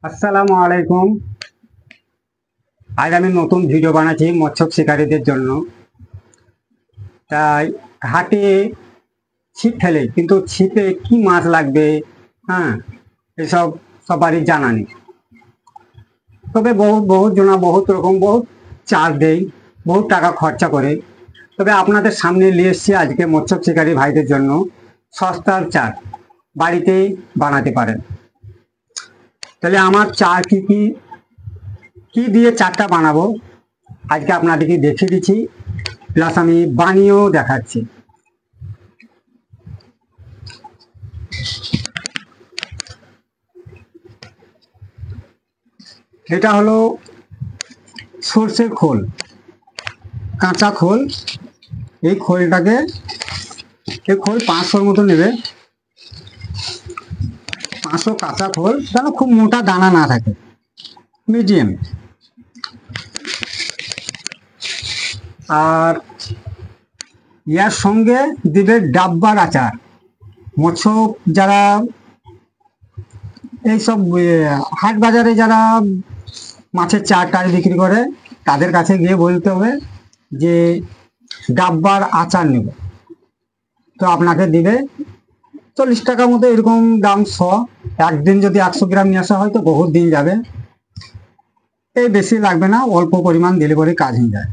আসসালামু আলাইকুম। আজ আমি নতুন ভিডিও বানাচ্ছি মৎস্য শিকারীদের জন্য। তাই ঘাটে ছিপ ফেলে, কিন্তু ছিপে কি মাছ লাগবে, হ্যাঁ, এসব সবারই জানা নেই। তবে বহুত জনা বহুত রকম বহুত চাষ দেয়, বহুত টাকা খরচা করে। তবে আপনাদের সামনে নিয়ে এসছি আজকে মৎস্য শিকারী ভাইদের জন্য সস্তার চার বাড়িতে বানাতে পারেন। তাহলে আমার চা কি কি কি দিয়ে চারটা বানাবো আজকে আপনাদেরকে দেখিয়ে দিচ্ছি, প্লাস আমি বানিয়েও দেখাচ্ছি। এটা হলো সর্ষের খোল, কাঁচা খোল। এই খোলটাকে এই খোল 500-র মতো নেবে, 500 কাঁচা খোল, যেন খুব মোটা দানা না থাকে, মিডিয়াম। আর ইয়ার সঙ্গে দিবে ডাব্বার আচার। মৎস্য যারা এইসব হাট বাজারে যারা মাছের চার টার বিক্রি করে, তাদের কাছে গিয়ে বলতে হবে যে ডাব্বার আচার নেব, তো আপনাকে দিবে 40 টাকা মতো, এরকম দাম। একদিন যদি 100 গ্রাম নিয়ে আসা হয় তো বহুত দিন যাবে। এই বেশি লাগবে না, অল্প পরিমাণ দিলে পরে কাজ হয়ে যায়।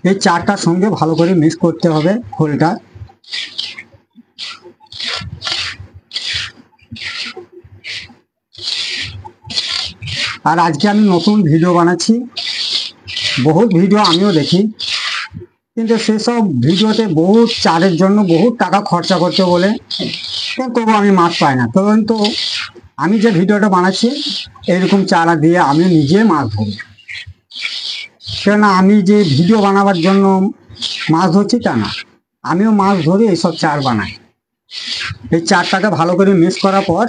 এই চারটার সঙ্গে ভালো করে মিক্স করতে হবে খোলটা। আর আজকে আমি নতুন ভিডিও বানাচ্ছি, বহুত ভিডিও আমিও দেখি, কিন্তু সেসব ভিডিওতে বহুত চারের জন্য বহুত টাকা খরচা করতে বলে, তবু আমি মাছ পাই না। তো আমি যে ভিডিওটা বানাচ্ছি এইরকম চারা দিয়ে আমি নিজে মাছ ধরি। কেননা আমি যে ভিডিও বানাবার জন্য মাছ ধরছি তা না, আমিও মাছ ধরি, এইসব চার বানাই। এই চারটাকে ভালো করে মিক্স করার পর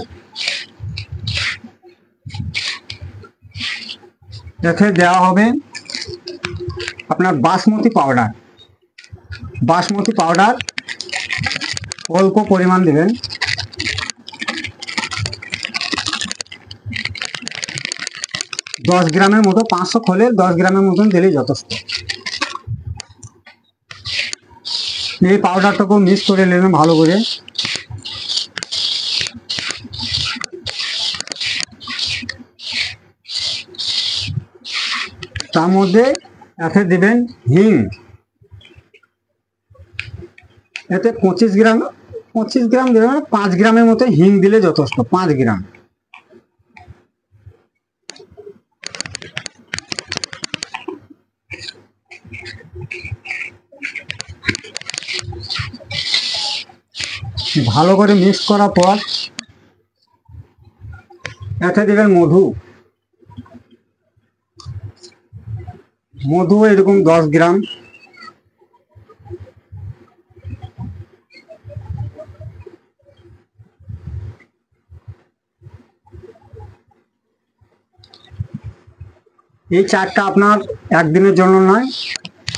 এতে দেওয়া হবে আপনার বাসমতি পাউডার। বাসমতি পাউডার অল্প পরিমাণ দেবেন, 10 গ্রামের মতো। 500 খোলে 10 গ্রামের মতন দিলেই যথেষ্ট। এই পাউডারটাকেও মিক্স করে নেবেন ভালো করে। তার মধ্যে এতে দেবেন হিং। এতে 25 গ্রাম দেবেন, 5 গ্রামের মতো হিং দিলে যথেষ্ট, 5 গ্রাম। ভালো করে মিক্স করার পর এতে দেবেন মধু। মধু এরকম 10 গ্রাম। এই চারটা আপনার একদিনের জন্য নয়,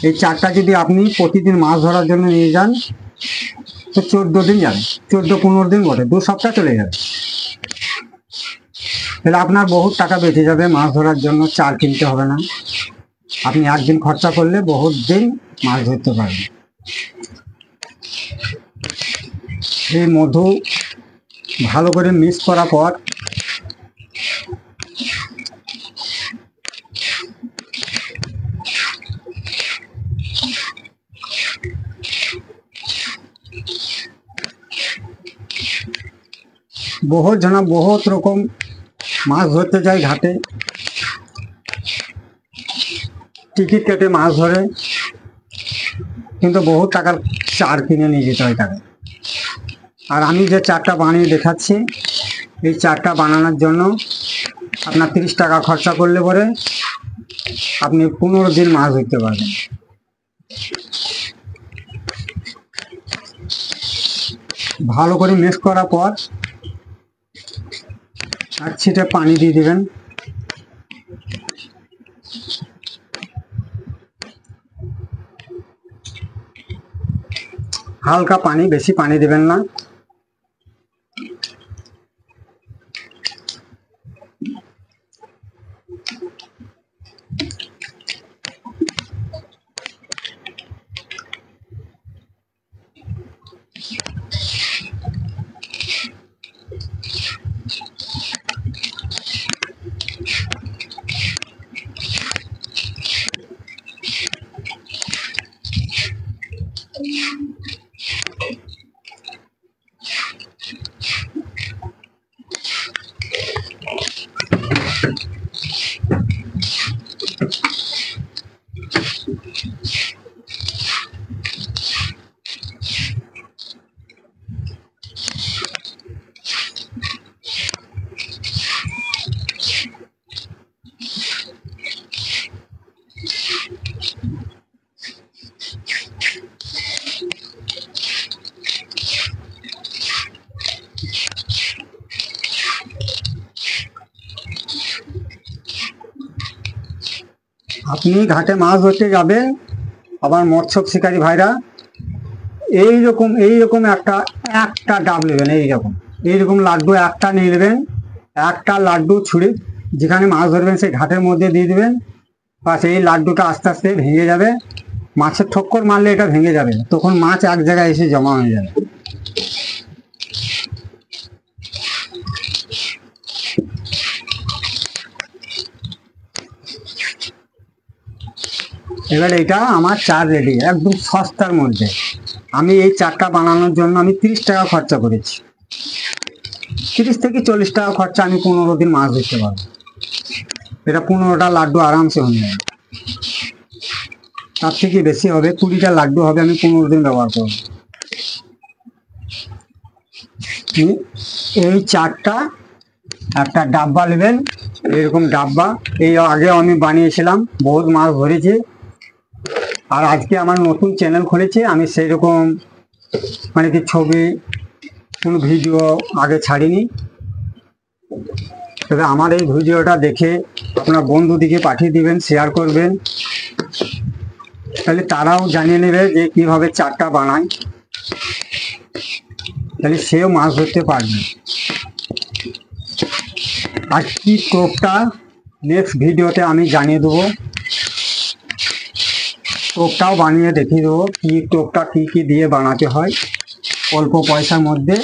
এই চারটা যদি আপনি প্রতিদিন মাছ ধরার জন্য নিয়ে যান তো 14 দিন যাবে, 14-15 দিন বটে, 2 সপ্তাহ চলে যাবে। তাহলে আপনার বহুত টাকা বেঁচে যাবে, মাছ ধরার জন্য চার কিনতে হবে না। আপনি একদিন খরচা করলে বহুত দিন মাছ ধরতে পারবেন। এই মধু ভালো করে মিক্স করার পর বহুত জনা বহুত রকম মাছ ধরতে যায় ঘাটে, টিকিট কেটে মাছ ধরে, কিন্তু বহুত টাকার চার কিনে নিয়ে যেতে হয় তাকে। আর আমি যে চারটা বানিয়ে দেখাচ্ছি, এই চারটা বানানোর জন্য আপনার 30 টাকা খরচা করলে পরে আপনি 15 দিন মাছ ধরতে পারবেন। ভালো করে মিক্স করার পর আর ছিটে পানি দিয়ে দিবেন। হালকা পানি, বেশি পানি দেবেন না। আপনি ঘাটে মাছ ধরতে যাবেন, আবার মৎস্য শিকারী ভাইরা এইরকম একটা একটা ডাব নেবেন, এইরকম লাড্ডু একটা নিয়ে নেবেন। একটা লাড্ডু ছুঁড়ে যেখানে মাছ ধরবেন সেই ঘাটের মধ্যে দিয়ে দেবেন, বাস এই লাড্ডুটা আস্তে আস্তে ভেঙে যাবে। মাছের ঠক্কর মারলে এটা ভেঙে যাবে, তখন মাছ এক জায়গায় এসে জমা হয়ে যাবে। এবার এটা আমার চার রেডি, একদম সস্তার মধ্যে। আমি এই চারটা বানানোর জন্য আমি 30 টাকা খরচা করেছি। 30 থেকে 40 টাকা খরচা, আমি 15 দিন মাছ ধরতে পারবো। এটা 15টা লাড্ডু আরামসে হয়ে যাবে, তার থেকে বেশি হবে। 20টা লাড্ডু হবে, আমি 15 দিন ব্যবহার করব। এই চারটা একটা ডাব্বা নেবেন, এরকম ডাব্বা। এই আগে আমি বানিয়েছিলাম, বহুত মাছ ধরেছি। আর আজকে আমার নতুন চ্যানেল খুলেছে, আমি সেই রকম মানে কি ছবি কোনো ভিডিও আগে ছাড়িনি। তবে আমার এই ভিডিওটা দেখে আপনার বন্ধুদিকে পাঠিয়ে দিবেন, শেয়ার করবেন, তাহলে তারাও জানিয়ে নেবে যে কিভাবে চারটা বানায়, তাহলে সেও মাছ ধরতে পারবে। আর কি টোপটা নেক্সট ভিডিওতে আমি জানিয়ে দেবো, টোপটাও বানিয়ে দেখিয়ে দেবো কি টোপটা কি কি দিয়ে বানাতে হয়। অল্প পয়সার মধ্যে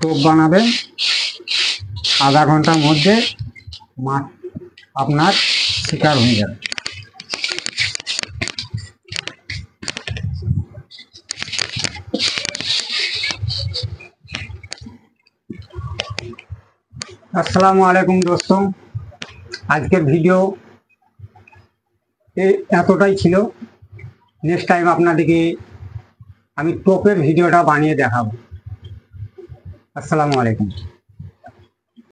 টোপ বানাবেন, আধা ঘন্টার মধ্যে মাছ আপনার শিকার হয়ে যাবে। আসসালামু আলাইকুম দোস্তোं, আজকের ভিডিও এতটাই ছিল। নেক্সট টাইম আপনাদেরকে আমি টোপের ভিডিওটা বানিয়ে দেখাবো। আসসালামু আলাইকুম।